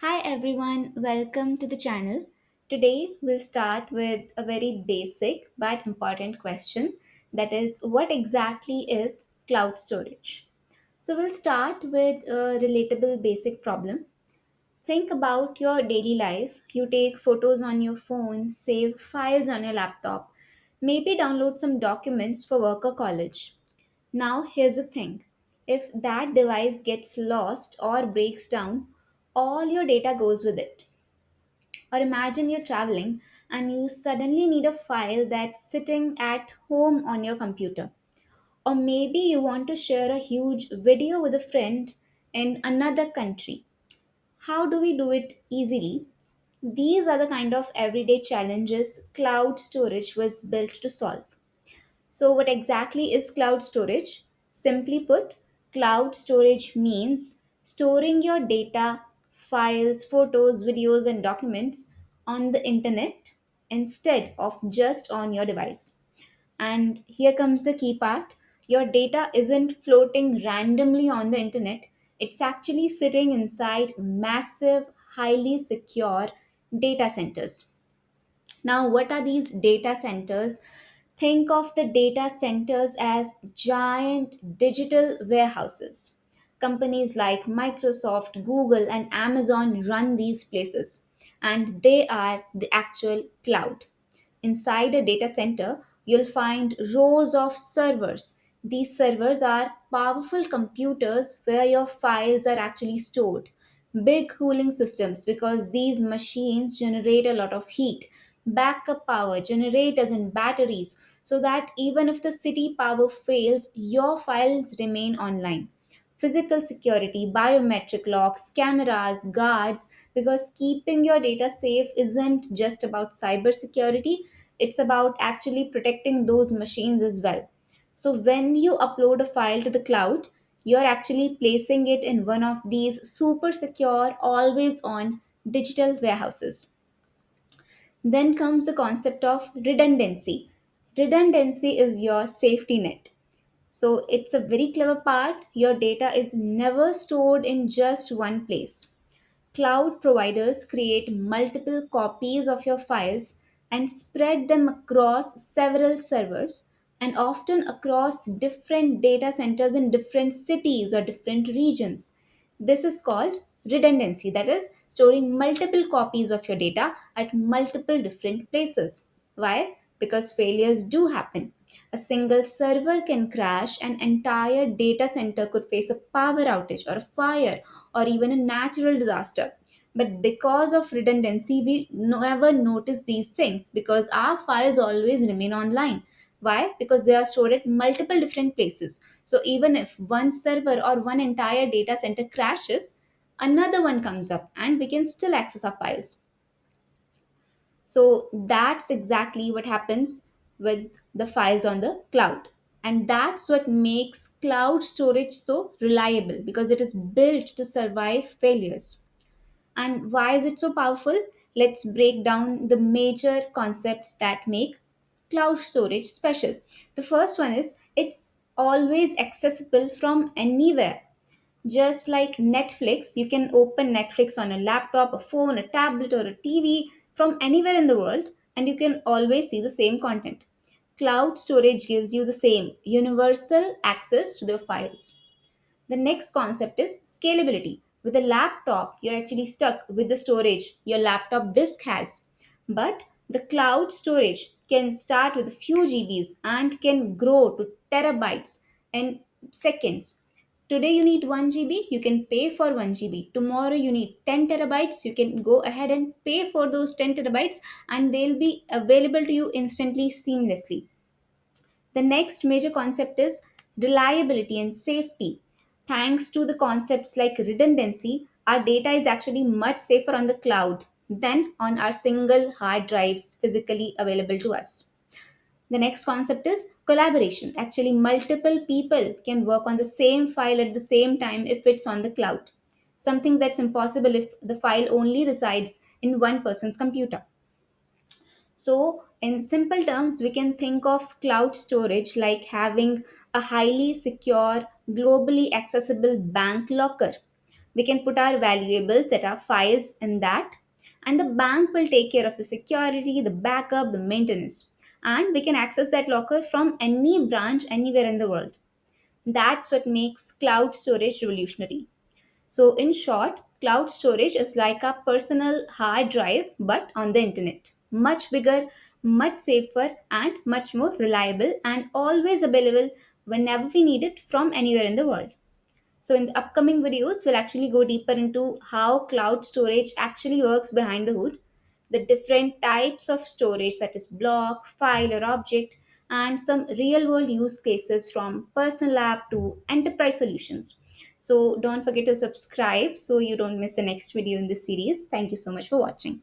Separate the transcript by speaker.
Speaker 1: Hi everyone, welcome to the channel. Today we'll start with a very basic but important question, that is, what exactly is cloud storage? So we'll start with a relatable basic problem. Think about your daily life. You take photos on your phone, save files on your laptop, maybe download some documents for work or college. Now, here's the thing, if that device gets lost or breaks down, all your data goes with it. Or imagine you're traveling and you suddenly need a file that's sitting at home on your computer. Or maybe you want to share a huge video with a friend in another country. How do we do it easily? These are the kind of everyday challenges cloud storage was built to solve. So, what exactly is cloud storage? Simply put, cloud storage means storing your data, files, photos, videos, and documents on the internet instead of just on your device. And here comes the key part, your data isn't floating randomly on the internet, it's actually sitting inside massive, highly secure data centers. Now, what are these data centers? Think of the data centers as giant digital warehouses. Companies like Microsoft, Google, and Amazon run these places, and they are the actual cloud. Inside a data center, you'll find rows of servers. These servers are powerful computers where your files are actually stored. Big cooling systems because these machines generate a lot of heat. Backup power, generators, and batteries so that even if the city power fails, your files remain online. Physical security, biometric locks, cameras, guards, because keeping your data safe isn't just about cybersecurity, it's about actually protecting those machines as well. So when you upload a file to the cloud, you're actually placing it in one of these super secure, always on digital warehouses. Then comes the concept of redundancy. Redundancy is your safety net. So it's a very clever part. Your data is never stored in just one place. Cloud providers create multiple copies of your files and spread them across several servers and often across different data centers in different cities or different regions. This is called redundancy, that is, storing multiple copies of your data at multiple different places. Why? Because failures do happen. A single server can crash, an entire data center could face a power outage or a fire or even a natural disaster. But because of redundancy, we never notice these things because our files always remain online. Why? Because they are stored at multiple different places. So even if one server or one entire data center crashes, another one comes up and we can still access our files. So that's exactly what happens with the files on the cloud. And that's what makes cloud storage so reliable because it is built to survive failures. And why is it so powerful? Let's break down the major concepts that make cloud storage special. The first one is it's always accessible from anywhere. Just like Netflix, you can open Netflix on a laptop, a phone, a tablet, or a TV from anywhere in the world, and you can always see the same content. Cloud storage gives you the same universal access to the files. The next concept is scalability. With a laptop, you're actually stuck with the storage your laptop disk has. But the cloud storage can start with a few GBs and can grow to terabytes in seconds. Today you need 1 GB, you can pay for 1 GB. Tomorrow you need 10 terabytes, you can go ahead and pay for those 10 terabytes and they'll be available to you instantly, seamlessly. The next major concept is reliability and safety. Thanks to the concepts like redundancy, our data is actually much safer on the cloud than on our single hard drives physically available to us. The next concept is collaboration. Actually, multiple people can work on the same file at the same time if it's on the cloud. Something that's impossible if the file only resides in one person's computer. So, in simple terms, we can think of cloud storage like having a highly secure, globally accessible bank locker. We can put our valuables that are files in that, and the bank will take care of the security, the backup, the maintenance. And we can access that locker from any branch anywhere in the world. That's what makes cloud storage revolutionary. So, in short, cloud storage is like a personal hard drive but on the internet. Much bigger, much safer, and much more reliable, and always available whenever we need it from anywhere in the world. So, in the upcoming videos, we'll actually go deeper into how cloud storage actually works behind the hood, the different types of storage, that is, block, file, or object, and some real world use cases from personal app to enterprise solutions. So, don't forget to subscribe so you don't miss the next video in this series. Thank you so much for watching.